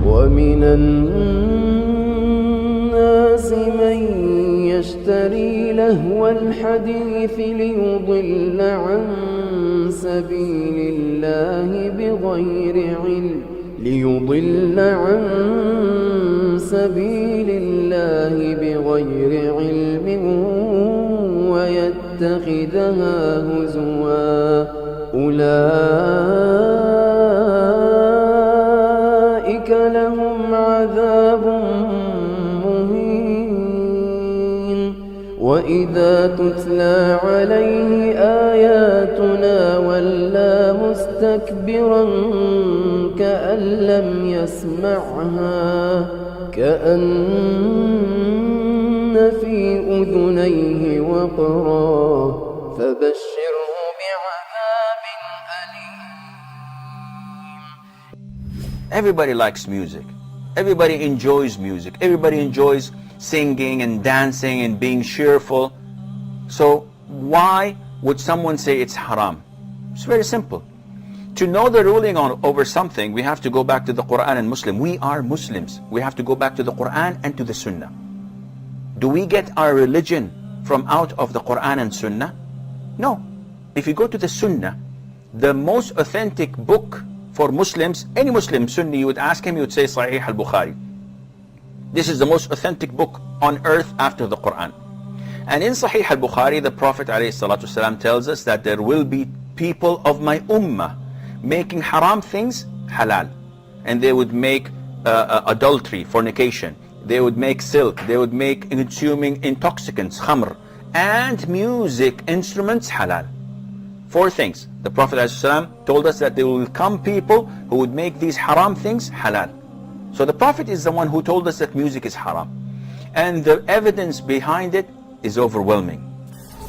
ومن الناس من يشتري لهو الحديث ليضل عن سبيل الله بغير علم ويتخذها هزوا أولئك لهم عذاب مهين وإذا تتلى عليه آياتنا ولى مستكبرا كأن لم يسمعها كأن في أذنيه وقرا فبشره بعذاب أليم. Everybody likes music. Everybody enjoys music. Everybody enjoys singing and dancing and being cheerful. So why would someone say it's haram? It's very simple. To know the ruling over something, we have to go back to the Quran and Muslim. We are Muslims. We have to go back to the Quran and to the Sunnah. Do we get our religion from out of the Quran and Sunnah? No. If you go to the Sunnah, the most authentic book for Muslims, any Muslim Sunni, you would ask him, you would say Sahih al-Bukhari. This is the most authentic book on earth after the Quran. And in Sahih al-Bukhari, the Prophet ﷺ tells us that there will be people of my ummah making haram things halal. And they would make adultery, fornication. They would make silk. They would make consuming intoxicants, khamr, and music instruments halal. 4 things. The Prophet ﷺ told us that there will come people who would make these haram things halal. So the Prophet is the one who told us that music is haram. And the evidence behind it is overwhelming.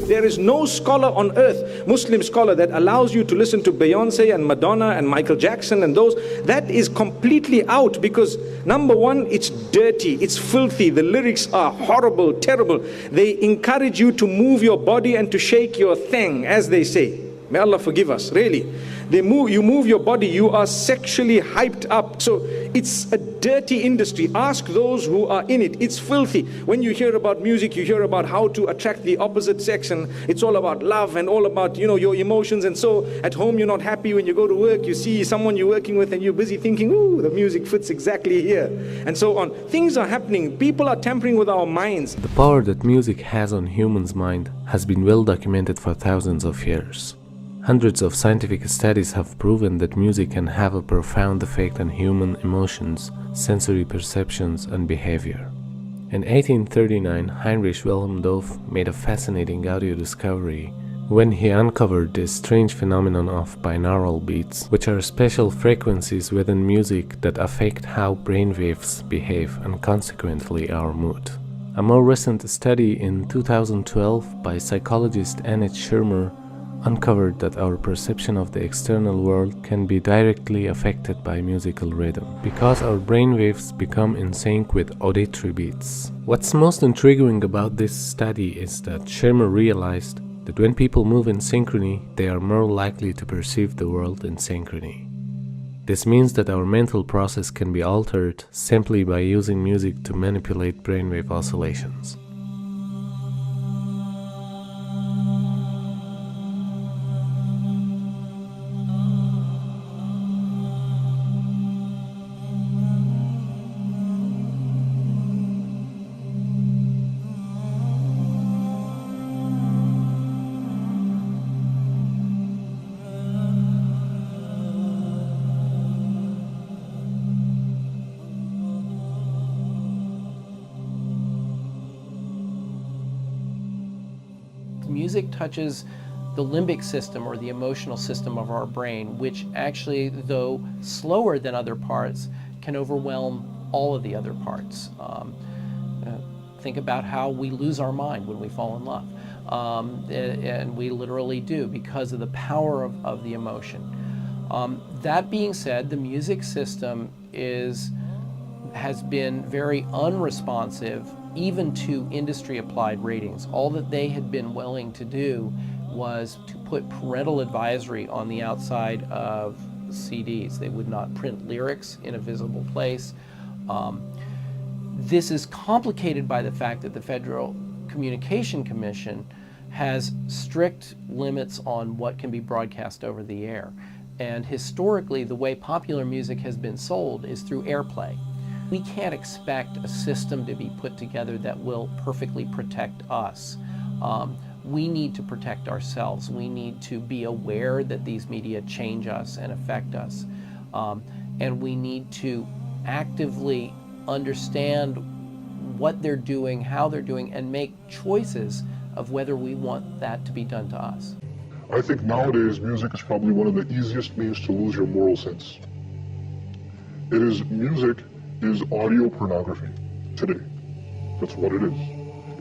There is no scholar on earth, Muslim scholar, that allows you to listen to Beyonce and Madonna and Michael Jackson and those. That is completely out because, number one, it's dirty, it's filthy, the lyrics are horrible, terrible. They encourage you to move your body and to shake your thing, as they say. May Allah forgive us, really. You move your body, you are sexually hyped up. So it's a dirty industry. Ask those who are in it. It's filthy. When you hear about music, you hear about how to attract the opposite sex, and it's all about love and all about, you know, your emotions. And so at home you're not happy. When you go to work, you see someone you're working with and you're busy thinking, ooh, the music fits exactly here, and so on. Things are happening. People are tampering with our minds. The power that music has on humans' mind has been well documented for thousands of years. Hundreds of scientific studies have proven that music can have a profound effect on human emotions, sensory perceptions, and behavior. In 1839, Heinrich Wilhelm Dove made a fascinating audio discovery when he uncovered this strange phenomenon of binaural beats, which are special frequencies within music that affect how brainwaves behave and consequently our mood. A more recent study in 2012 by psychologist Annette Schirmer uncovered that our perception of the external world can be directly affected by musical rhythm, because our brainwaves become in sync with auditory beats. What's most intriguing about this study is that Schirmer realized that when people move in synchrony, they are more likely to perceive the world in synchrony. This means that our mental process can be altered simply by using music to manipulate brainwave oscillations. Music touches the limbic system or the emotional system of our brain, which actually, though slower than other parts, can overwhelm all of the other parts. Think about how we lose our mind when we fall in love. And we literally do, because of the power of the emotion. That being said, the music system has been very unresponsive even to industry-applied ratings. All that they had been willing to do was to put parental advisory on the outside of CDs. They would not print lyrics in a visible place. This is complicated by the fact that the Federal Communication Commission has strict limits on what can be broadcast over the air. And historically, the way popular music has been sold is through airplay. We can't expect a system to be put together that will perfectly protect us. We need to protect ourselves. We need to be aware that these media change us and affect us. And we need to actively understand what they're doing, how they're doing, and make choices of whether we want that to be done to us. I think nowadays music is probably one of the easiest means to lose your moral sense. Music is audio pornography today. That's what it is.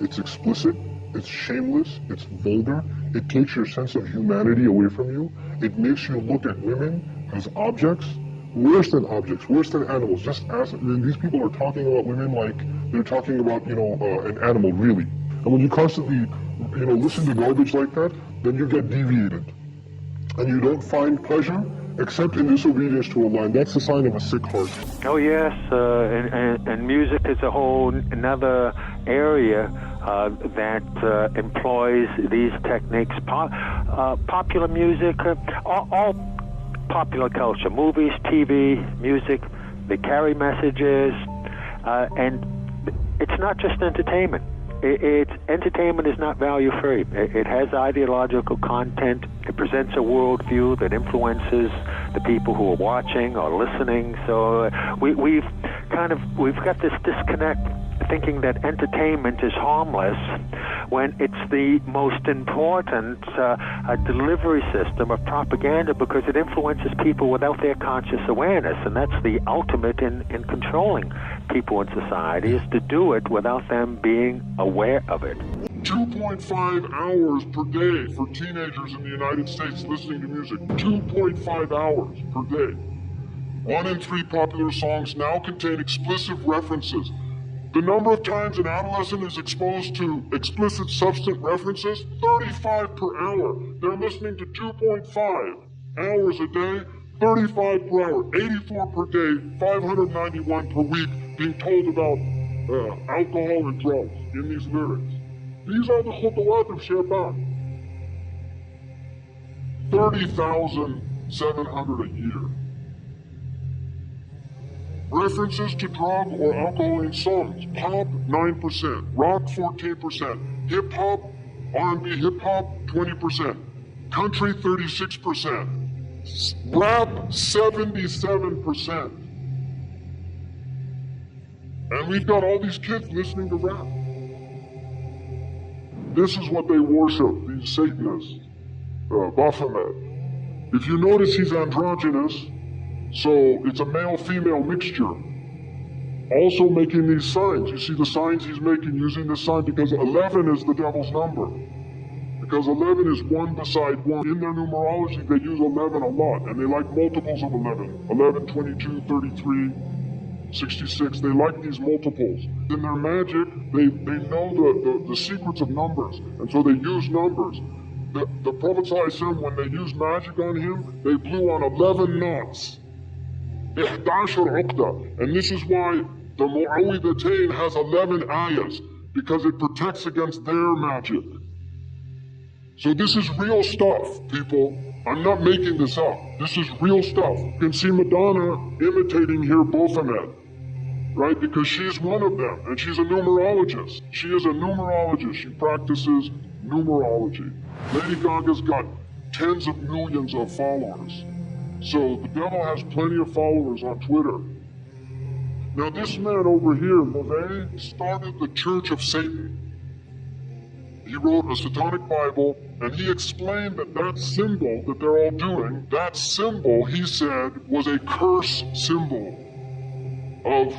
It's explicit, it's shameless, it's vulgar, it takes your sense of humanity away from you, it makes you look at women as objects, worse than objects, worse than animals. Just as these people are talking about women like they're talking about, an animal, really. And when you constantly, listen to garbage like that, then you get deviated. And you don't find pleasure except in disobedience to a line. That's a sign of a sick heart. Oh yes, and music is a whole another area that employs these techniques. Popular music, all popular culture, movies, TV, music, they carry messages, and it's not just entertainment. Entertainment is not value-free. It has ideological content. It presents a worldview that influences the people who are watching or listening. So we've got this disconnect, thinking that entertainment is harmless when it's the most important delivery system of propaganda, because it influences people without their conscious awareness, and that's the ultimate in controlling people in society, is to do it without them being aware of it. 2.5 hours per day for teenagers in the United States listening to music. 2.5 hours per day. 1 in 3 popular songs now contain explicit references. The number of times an adolescent is exposed to explicit substance references, 35 per hour. They're listening to 2.5 hours a day, 35 per hour, 84 per day, 591 per week, being told about alcohol and drugs in these lyrics. These are the khutawat of shaitan. 30,700 a year. References to drug or alcohol in songs: pop 9%, rock 14%, hip hop, R&B hip hop 20%, country 36%, rap 77%. And we've got all these kids listening to rap. This is what they worship, these Satanists, Baphomet. If you notice, he's androgynous, so it's a male-female mixture. Also making these signs. You see the signs he's making using this sign because 11 is the devil's number. Because 11 is 1 beside 1. In their numerology, they use 11 a lot, and they like multiples of 11. 11, 22, 33, 66. They like these multiples. In their magic, they know the secrets of numbers, and so they use numbers. The Prophet ﷺ, when they used magic on him, they blew on 11 knots. 11 uqda. And this is why the Mu'awwidhatayn has 11 ayahs, because it protects against their magic. So this is real stuff, people. I'm not making this up. This is real stuff. You can see Madonna imitating here Baphomet, right? Because she's one of them, and she's a numerologist. She is a numerologist. She practices numerology. Lady Gaga's got tens of millions of followers. So the devil has plenty of followers on Twitter. Now this man over here, Mauvais, started the Church of Satan. He wrote a satanic Bible, and he explained that symbol that they're all doing, that symbol, he said, was a curse symbol of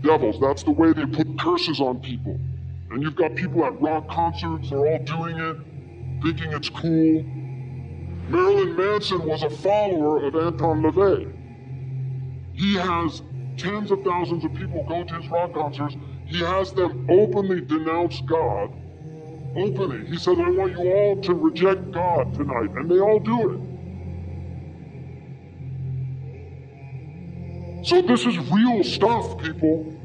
devils. That's the way they put curses on people. And you've got people at rock concerts, they're all doing it, thinking it's cool. Marilyn Manson was a follower of Anton LaVey. He has tens of thousands of people go to his rock concerts. He has them openly denounce God. Openly. He says, I want you all to reject God tonight. And they all do it. So this is real stuff, people.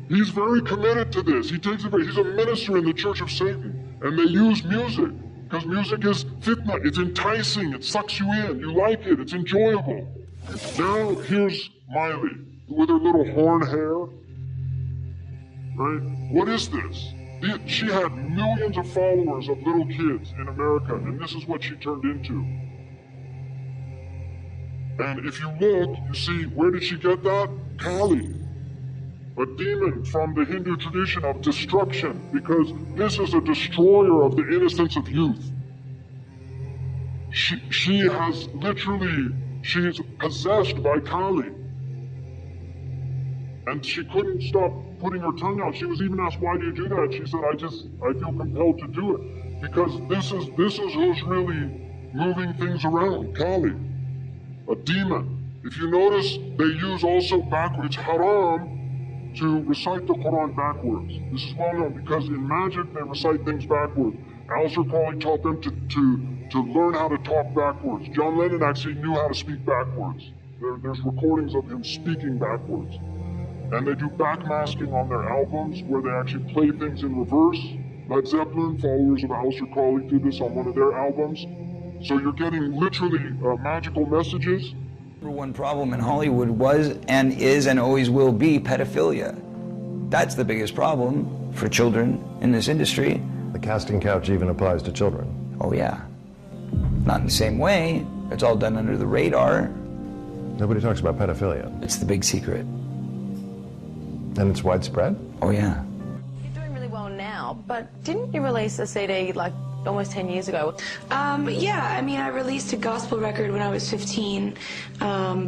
He's very committed to this. He's a minister in the Church of Satan, and they use music, because music is fitna, it's enticing, it sucks you in, you like it, it's enjoyable. Now here's Miley, with her little horn hair, right? What is this? She had millions of followers of little kids in America, and this is what she turned into. And if you look, you see, where did she get that? Kali. A demon from the Hindu tradition of destruction, because this is a destroyer of the innocence of youth. She has literally, she's possessed by Kali. And she couldn't stop putting her tongue out. She was even asked, why do you do that? She said, I feel compelled to do it. Because this is who's really moving things around, Kali. A demon. If you notice, they use also backwards, haram, to recite the Quran backwards. This is well known because in magic they recite things backwards. Alistair Crowley taught them to learn how to talk backwards. John Lennon actually knew how to speak backwards. There's recordings of him speaking backwards. And they do backmasking on their albums where they actually play things in reverse. Led Zeppelin, followers of Alistair Crowley, did this on one of their albums. So you're getting literally magical messages. Number one problem in Hollywood was and is and always will be pedophilia. That's the biggest problem for children in this industry. The casting couch even applies to children. Oh yeah. Not in the same way. It's all done under the radar. Nobody talks about pedophilia. It's the big secret. And it's widespread? Oh yeah. You're doing really well now, but didn't you release a CD like almost 10 years ago? Yeah, I mean, I released a gospel record when I was 15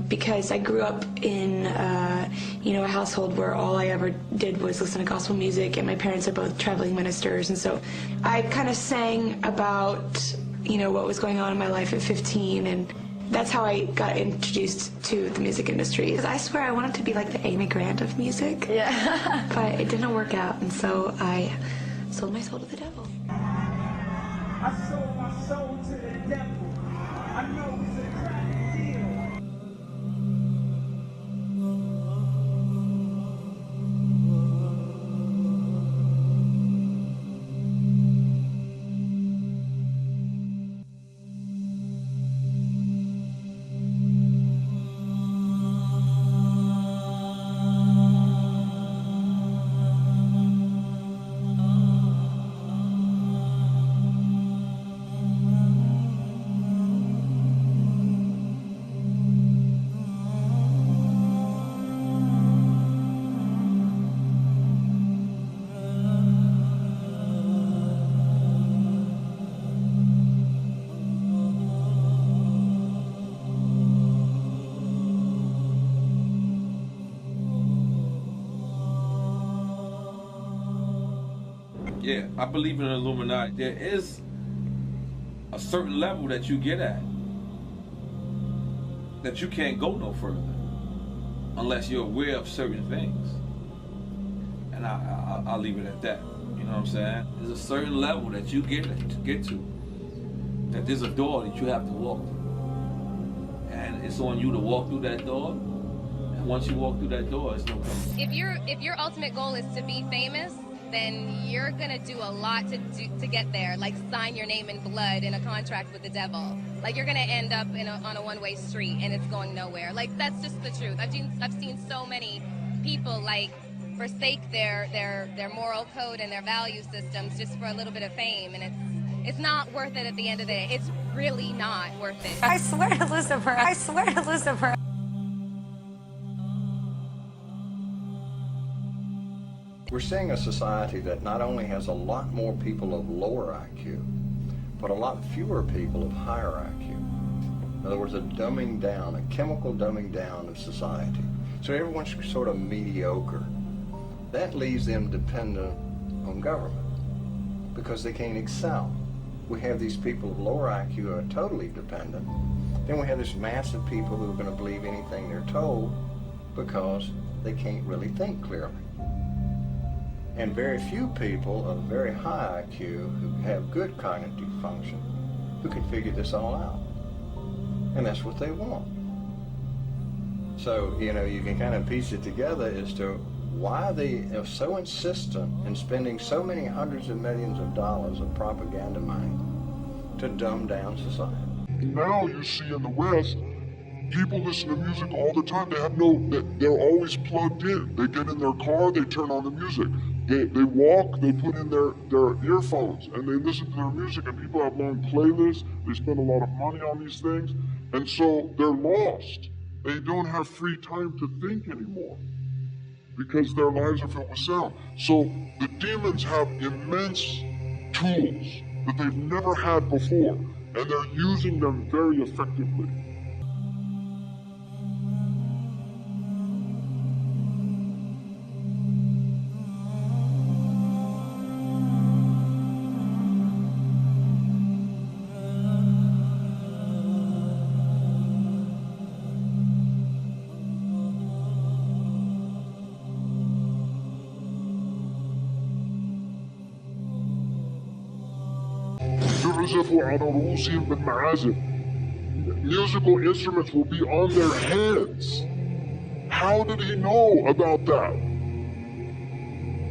because I grew up in, a household where all I ever did was listen to gospel music, and my parents are both traveling ministers, and so I kind of sang about, what was going on in my life at 15, and that's how I got introduced to the music industry. I swear I wanted to be like the Amy Grant of music, Yeah. but it didn't work out, and so I sold my soul to the devil. I sold my soul to the devil. I know it's a crack deal. Yeah, I believe in the Illuminati. There is a certain level that you get at that you can't go no further unless you're aware of certain things. And I'll leave it at that. You know what I'm saying? There's a certain level that you get to. That there's a door that you have to walk through. And it's on you to walk through that door. And once you walk through that door, it's no coming. If your ultimate goal is to be famous, then you're gonna do a lot to get there, like sign your name in blood in a contract with the devil. Like you're gonna end up on a one-way street and it's going nowhere. Like that's just the truth. I've seen so many people like forsake their moral code and their value systems just for a little bit of fame, and it's not worth it at the end of the day. It's really not worth it. I swear to Lucifer. I swear to Lucifer. We're seeing a society that not only has a lot more people of lower IQ, but a lot fewer people of higher IQ. In other words, a dumbing down, a chemical dumbing down of society. So everyone's sort of mediocre. That leaves them dependent on government because they can't excel. We have these people of lower IQ who are totally dependent. Then we have this mass of people who are going to believe anything they're told because they can't really think clearly. And very few people of very high IQ who have good cognitive function who can figure this all out. And that's what they want. So, you know, you can kind of piece it together as to why they are so insistent in spending so many hundreds of millions of dollars of propaganda money to dumb down society. Now you see in the West, people listen to music all the time. They're always plugged in. They get in their car, they turn on the music. They walk, they put in their earphones, and they listen to their music, and people have long playlists. They spend a lot of money on these things, and so they're lost. They don't have free time to think anymore because their lives are filled with sound. So the demons have immense tools that they've never had before, and they're using them very effectively. يعزفوا على رؤوسهم بالمعازف. Musical instruments will be on their heads. How did he know about that?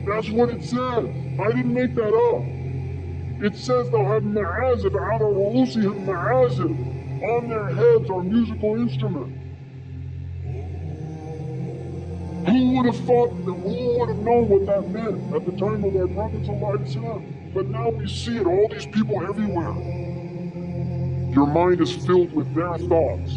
That's what it says. I didn't make that up. It says they'll have معازف على رؤوسهم معازف. On their heads are musical instruments. Who would have thought, who would have known what that meant at the time of our Prophet ﷺ? But now we see it, all these people everywhere. Your mind is filled with their thoughts.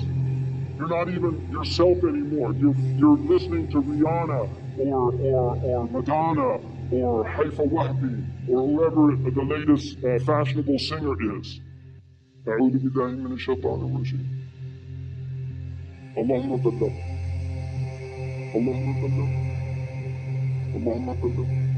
You're not even yourself anymore. You're listening to Rihanna or Madonna or Haifa Wahbi or whoever the latest fashionable singer is. أعوذ بالله من الشيطان الرجيم. اللهم بلغ. اللهم بلغ. اللهم بلغ.